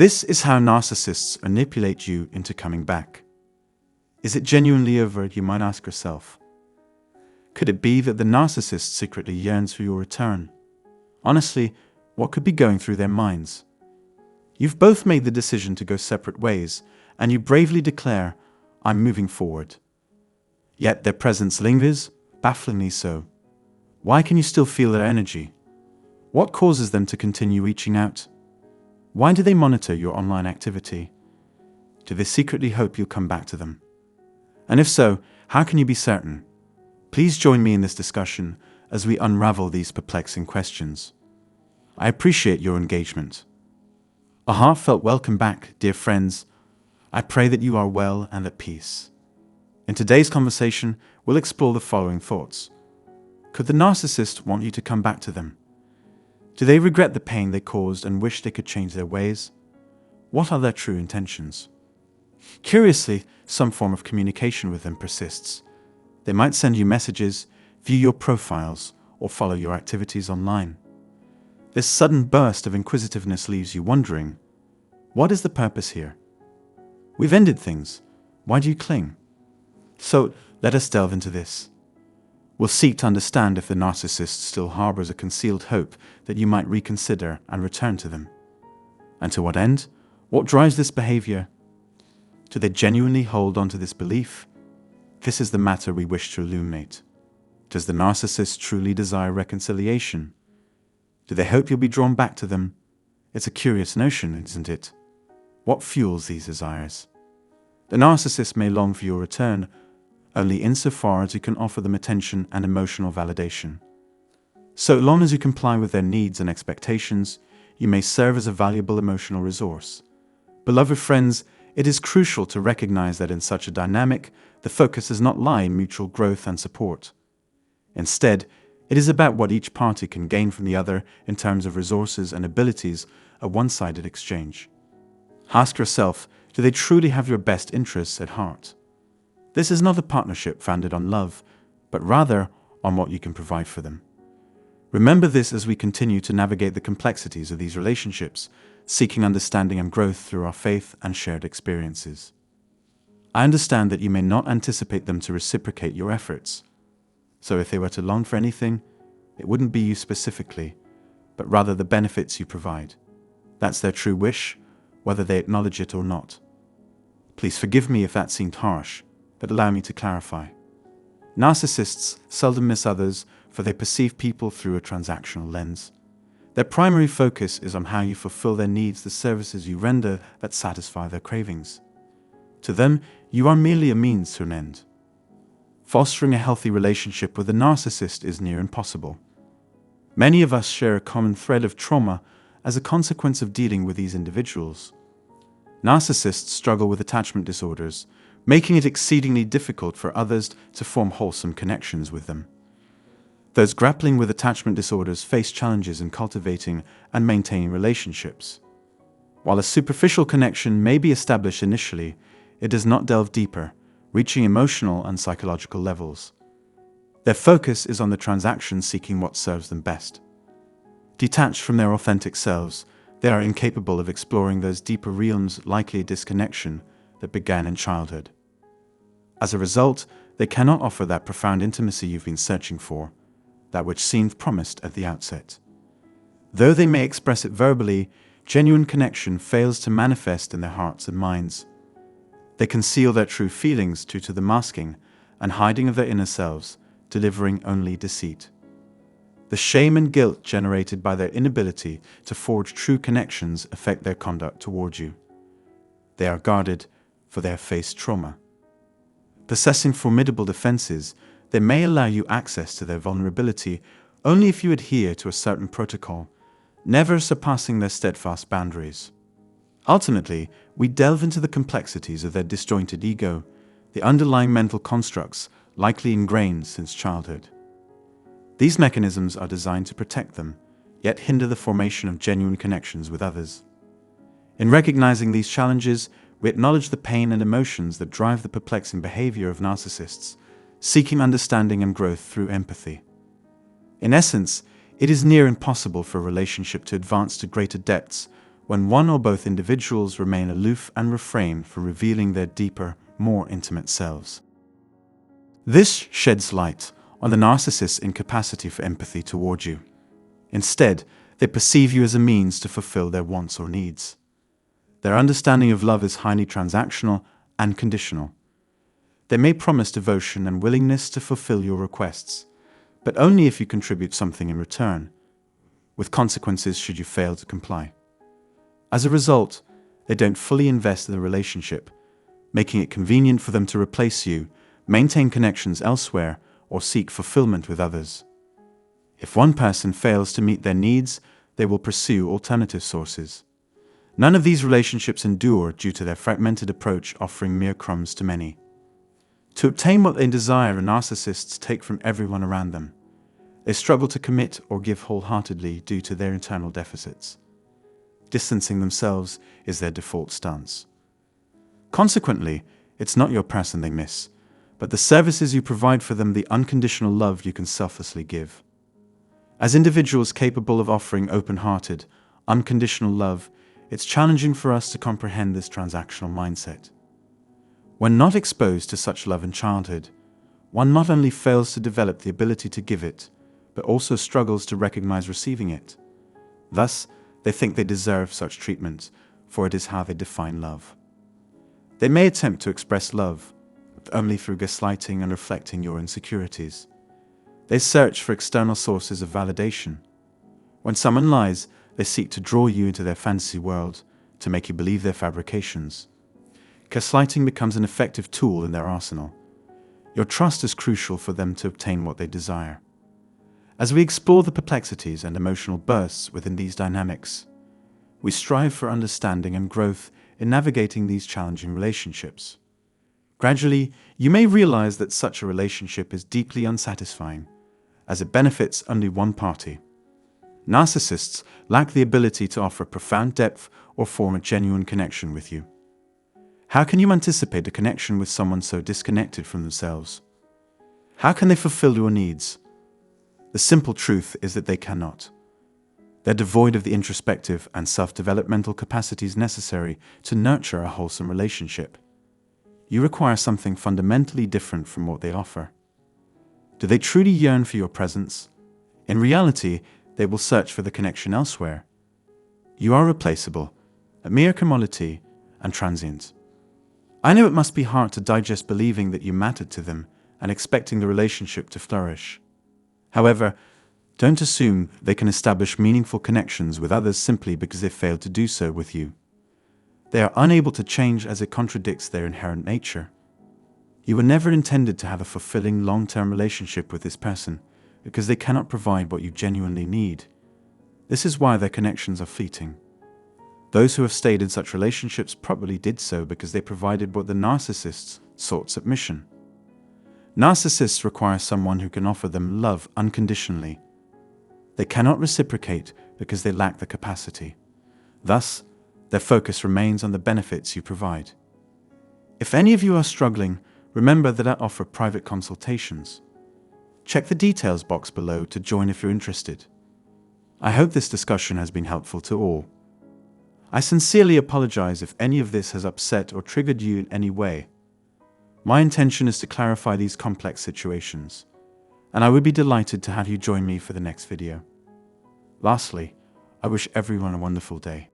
This is how narcissists manipulate you into coming back. Is it genuinely over, you might ask yourself? Could it be that the narcissist secretly yearns for your return? Honestly, what could be going through their minds? You've both made the decision to go separate ways, and you bravely declare, "I'm moving forward." Yet their presence lingers, bafflingly so. Why can you still feel their energy? What causes them to continue reaching out? Why do they monitor your online activity? Do they secretly hope you'll come back to them? And if so, how can you be certain? Please join me in this discussion as we unravel these perplexing questions. I appreciate your engagement. A heartfelt welcome back, dear friends. I pray that you are well and at peace. In today's conversation, we'll explore the following thoughts. Could the narcissist want you to come back to them? Do they regret the pain they caused and wish they could change their ways? What are their true intentions? Curiously, some form of communication with them persists. They might send you messages, view your profiles, or follow your activities online. This sudden burst of inquisitiveness leaves you wondering, what is the purpose here? We've ended things. Why do you cling? So let us delve into this. We'll seek to understand if the narcissist still harbors a concealed hope that you might reconsider and return to them. And to what end? What drives this behavior? Do they genuinely hold on to this belief? This is the matter we wish to illuminate. Does the narcissist truly desire reconciliation? Do they hope you'll be drawn back to them? It's a curious notion, isn't it? What fuels these desires? The narcissist may long for your return, only insofar as you can offer them attention and emotional validation. So long as you comply with their needs and expectations, you may serve as a valuable emotional resource. Beloved friends, it is crucial to recognize that in such a dynamic, the focus does not lie in mutual growth and support. Instead, it is about what each party can gain from the other in terms of resources and abilities, a one-sided exchange. Ask yourself, do they truly have your best interests at heart? This is not a partnership founded on love, but rather on what you can provide for them. Remember this as we continue to navigate the complexities of these relationships, seeking understanding and growth through our faith and shared experiences. I understand that you may not anticipate them to reciprocate your efforts. So if they were to long for anything, it wouldn't be you specifically, but rather the benefits you provide. That's their true wish, whether they acknowledge it or not. Please forgive me if that seemed harsh, but allow me to clarify. Narcissists seldom miss others, for they perceive people through a transactional lens. Their primary focus is on how you fulfill their needs, the services you render that satisfy their cravings. To them, you are merely a means to an end. Fostering a healthy relationship with a narcissist is near impossible. Many of us share a common thread of trauma as a consequence of dealing with these individuals. Narcissists struggle with attachment disorders, making it exceedingly difficult for others to form wholesome connections with them. Those grappling with attachment disorders face challenges in cultivating and maintaining relationships. While a superficial connection may be established initially, it does not delve deeper, reaching emotional and psychological levels. Their focus is on the transaction, seeking what serves them best. Detached from their authentic selves, they are incapable of exploring those deeper realms, likely a disconnection that began in childhood. As a result, they cannot offer that profound intimacy you've been searching for, that which seemed promised at the outset. Though they may express it verbally, genuine connection fails to manifest in their hearts and minds. They conceal their true feelings due to the masking and hiding of their inner selves, delivering only deceit. The shame and guilt generated by their inability to forge true connections affect their conduct toward you. They are guarded, for they have faced trauma. Possessing formidable defenses, they may allow you access to their vulnerability only if you adhere to a certain protocol, never surpassing their steadfast boundaries. Ultimately, we delve into the complexities of their disjointed ego, the underlying mental constructs likely ingrained since childhood. These mechanisms are designed to protect them, yet hinder the formation of genuine connections with others. In recognizing these challenges, we acknowledge the pain and emotions that drive the perplexing behavior of narcissists, seeking understanding and growth through empathy. In essence, it is near impossible for a relationship to advance to greater depths when one or both individuals remain aloof and refrain from revealing their deeper, more intimate selves. This sheds light on the narcissist's incapacity for empathy toward you. Instead, they perceive you as a means to fulfill their wants or needs. Their understanding of love is highly transactional and conditional. They may promise devotion and willingness to fulfill your requests, but only if you contribute something in return, with consequences should you fail to comply. As a result, they don't fully invest in the relationship, making it convenient for them to replace you, maintain connections elsewhere, or seek fulfillment with others. If one person fails to meet their needs, they will pursue alternative sources. None of these relationships endure due to their fragmented approach, offering mere crumbs to many. To obtain what they desire, narcissists take from everyone around them. They struggle to commit or give wholeheartedly due to their internal deficits. Distancing themselves is their default stance. Consequently, it's not your person they miss, but the services you provide for them, the unconditional love you can selflessly give. As individuals capable of offering open-hearted, unconditional love, it's challenging for us to comprehend this transactional mindset. When not exposed to such love in childhood, one not only fails to develop the ability to give it, but also struggles to recognize receiving it. Thus, they think they deserve such treatment, for it is how they define love. They may attempt to express love, but only through gaslighting and reflecting your insecurities. They search for external sources of validation. When someone lies, they seek to draw you into their fantasy world to make you believe their fabrications. Gaslighting becomes an effective tool in their arsenal. Your trust is crucial for them to obtain what they desire. As we explore the perplexities and emotional bursts within these dynamics, we strive for understanding and growth in navigating these challenging relationships. Gradually, you may realize that such a relationship is deeply unsatisfying, as it benefits only one party. Narcissists lack the ability to offer profound depth or form a genuine connection with you. How can you anticipate a connection with someone so disconnected from themselves? How can they fulfill your needs? The simple truth is that they cannot. They're devoid of the introspective and self-developmental capacities necessary to nurture a wholesome relationship. You require something fundamentally different from what they offer. Do they truly yearn for your presence? In reality, they will search for the connection elsewhere. You are replaceable, a mere commodity, and transient. I know it must be hard to digest believing that you mattered to them and expecting the relationship to flourish. However, don't assume they can establish meaningful connections with others simply because they failed to do so with you. They are unable to change as it contradicts their inherent nature. You were never intended to have a fulfilling long-term relationship with this person because they cannot provide what you genuinely need. This is why their connections are fleeting. Those who have stayed in such relationships probably did so because they provided what the narcissists sought: submission. Narcissists require someone who can offer them love unconditionally. They cannot reciprocate because they lack the capacity. Thus, their focus remains on the benefits you provide. If any of you are struggling, remember that I offer private consultations. Check the details box below to join if you're interested. I hope this discussion has been helpful to all. I sincerely apologize if any of this has upset or triggered you in any way. My intention is to clarify these complex situations, and I would be delighted to have you join me for the next video. Lastly, I wish everyone a wonderful day.